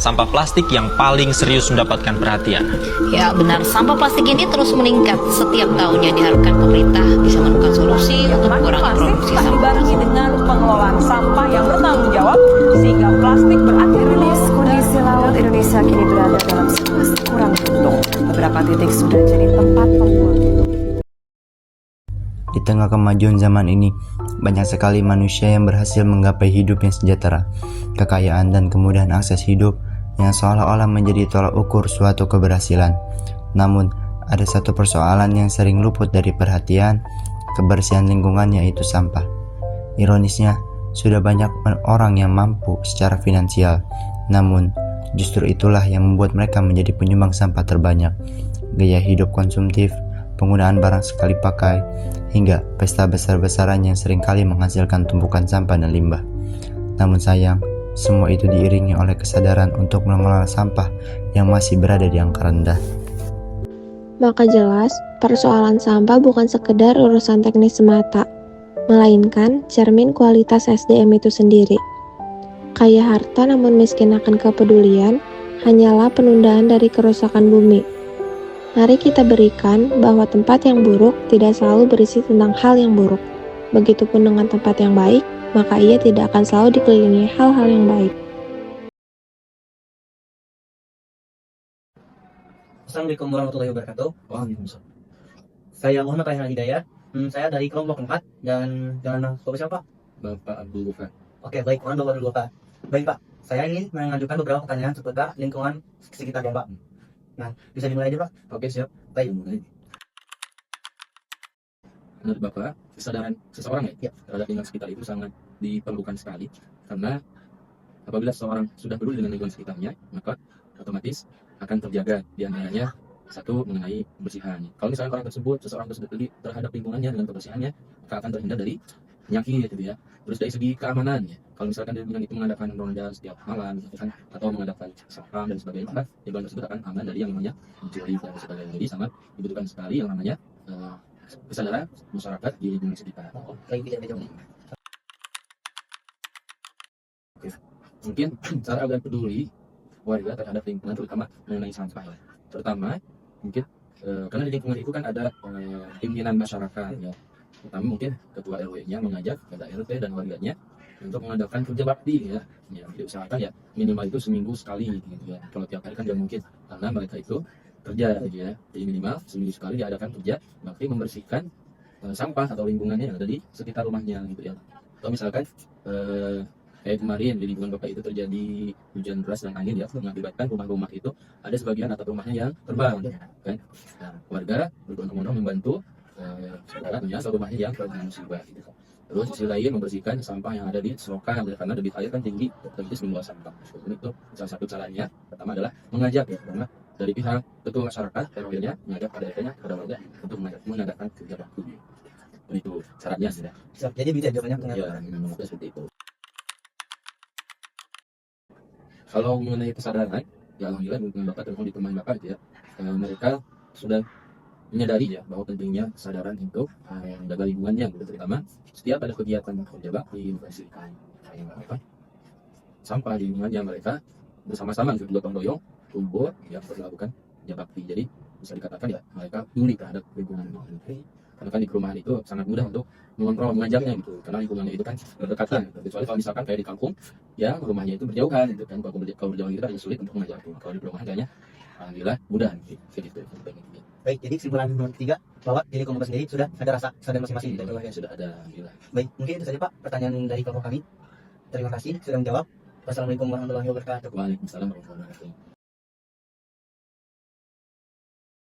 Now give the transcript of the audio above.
sampah plastik yang paling serius mendapatkan perhatian. Ya benar, sampah plastik ini terus meningkat setiap tahunnya. Diharapkan pemerintah bisa menemukan solusi untuk mengurangi produksi tak sampah. dibarengi dengan pengelolaan sampah yang bertanggung jawab sehingga plastik berakhir rilis. Kondisi laut Indonesia kini berada dalam situasi kurang beruntung. Beberapa titik sudah jadi tempat pembuangan. Di tengah kemajuan zaman ini, banyak sekali manusia yang berhasil menggapai hidup yang sejahtera, kekayaan dan kemudahan akses hidup yang seolah-olah menjadi tolak ukur suatu keberhasilan. Namun, ada satu persoalan yang sering luput dari perhatian, kebersihan lingkungan, yaitu sampah. Ironisnya, sudah banyak orang yang mampu secara finansial, namun justru itulah yang membuat mereka menjadi penyumbang sampah terbanyak. Gaya hidup konsumtif, penggunaan barang sekali pakai, hingga pesta besar-besaran yang seringkali menghasilkan tumpukan sampah dan limbah. Namun sayang, semua itu diiringi oleh kesadaran untuk mengelola sampah yang masih berada di angka rendah. Maka jelas, persoalan sampah bukan sekedar urusan teknis semata, melainkan cermin kualitas SDM itu sendiri. Kaya harta namun miskin akan kepedulian hanyalah penundaan dari kerusakan bumi. Mari kita berikan bahwa tempat yang buruk tidak selalu berisi tentang hal yang buruk. Begitupun dengan tempat yang baik, maka ia tidak akan selalu dikelilingi hal-hal yang baik. Assalamualaikum warahmatullahi wabarakatuh. Waalaikumsalam. Saya Muhammad Raihan Hidayat. Saya dari kelompok 4 dan dengan Bapak siapa? Bapak Abdul Ghaffar. Oke, baik, Bapak Abdul Ghaffar. Baik, Pak. Saya ingin mengajukan beberapa pertanyaan seputar lingkungan sekitar Pak. Nah, bisa dimulai aja, Pak? Oke, siap. Baik. Menurut Bapak, kesadaran seseorang Ya. terhadap lingkungan sekitar itu sangat diperlukan sekali, karena apabila seseorang sudah peduli dengan lingkungan sekitarnya, maka otomatis akan terjaga di antaranya satu mengenai kebersihan. Kalau misalnya orang tersebut, seseorang tersebut peduli terhadap lingkungannya dengan kebersihannya, maka akan terhindar dari penyakit gitu ya. Terus dari segi keamanan ya, kalau misalkan dia dengan itu mengadakan ronda setiap malam gitu kan, atau mengadakan satpam dan sebagainya, maka lingkungan tersebut akan aman dari yang namanya mencuri dan sebagainya. Jadi sangat dibutuhkan sekali yang namanya kesadaran masyarakat di lingkungan sekitar. Baik, tidak ada. Oke. Mungkin cara agar peduli warga terhadap lingkungan, terutama mengenai sampah ya. Terutama mungkin karena di lingkungan itu kan ada pimpinan masyarakat ya. Pertama mungkin ketua RW-nya mengajak kepada RT dan warganya untuk mengadakan kerja bakti ya. Ya, diusahakan ya minimal itu seminggu sekali gitu ya. Kalau tiap hari kan tidak mungkin, karena mereka itu kerja gitu ya. Jadi minimal seminggu sekali diadakan kerja bakti membersihkan sampah atau lingkungannya yang ada di sekitar rumahnya gitu ya. Atau misalkan kayak kemarin di lingkungan Bapak itu terjadi hujan deras dan angin ya, mengakibatkan rumah-rumah itu ada sebagian atap rumahnya yang terbang kan. Nah, warga berbondong-bondong membantu saudara menyasar rumahnya yang terkena musibah gitu. Terus sisi lain membersihkan sampah yang ada di selokan karena debit air kan tinggi, otomatis membawa sampah. Itu salah satu caranya. Pertama adalah mengajak ya, karena dari pihak ketua masyarakat RW-nya mengajak pada RT-nya kepada warga untuk mengadakan kerja bakti. Itu syaratnya sudah. Siap. Jadi bisa jawabannya Ya, memang seperti itu. Kalau mengenai kesadaran, ya alhamdulillah mungkin Bapak telepon di teman Bapak gitu ya, mereka sudah menyadari ya bahwa pentingnya kesadaran untuk menjaga lingkungannya gitu. Terutama setiap ada kegiatan kerja bakti, membersihkan sampah di lingkungannya, mereka bersama-sama gitu, gotong royong kumpul ya melakukan kerja bakti. Jadi bisa dikatakan ya mereka peduli terhadap lingkungan. Karena kan di perumahan itu sangat mudah untuk mengontrol, mengajaknya gitu, karena lingkungannya itu kan berdekatan gitu. Kecuali kalau misalkan kayak di kampung ya rumahnya itu berjauhan gitu kan, kalau berjauhan itu kan sulit untuk mengajak itu. Kalau di perumahan kayaknya alhamdulillah mudah gitu. Baik, jadi kesimpulan nomor 3 bahwa diri kelompok sendiri sudah ada rasa sadar masing-masing. Sudah ada alhamdulillah. Baik, mungkin itu saja Pak pertanyaan dari kelompok kami. Terima kasih sudah menjawab. Wassalamualaikum warahmatullahi wabarakatuh. Waalaikumsalam warahmatullahi wabarakatuh.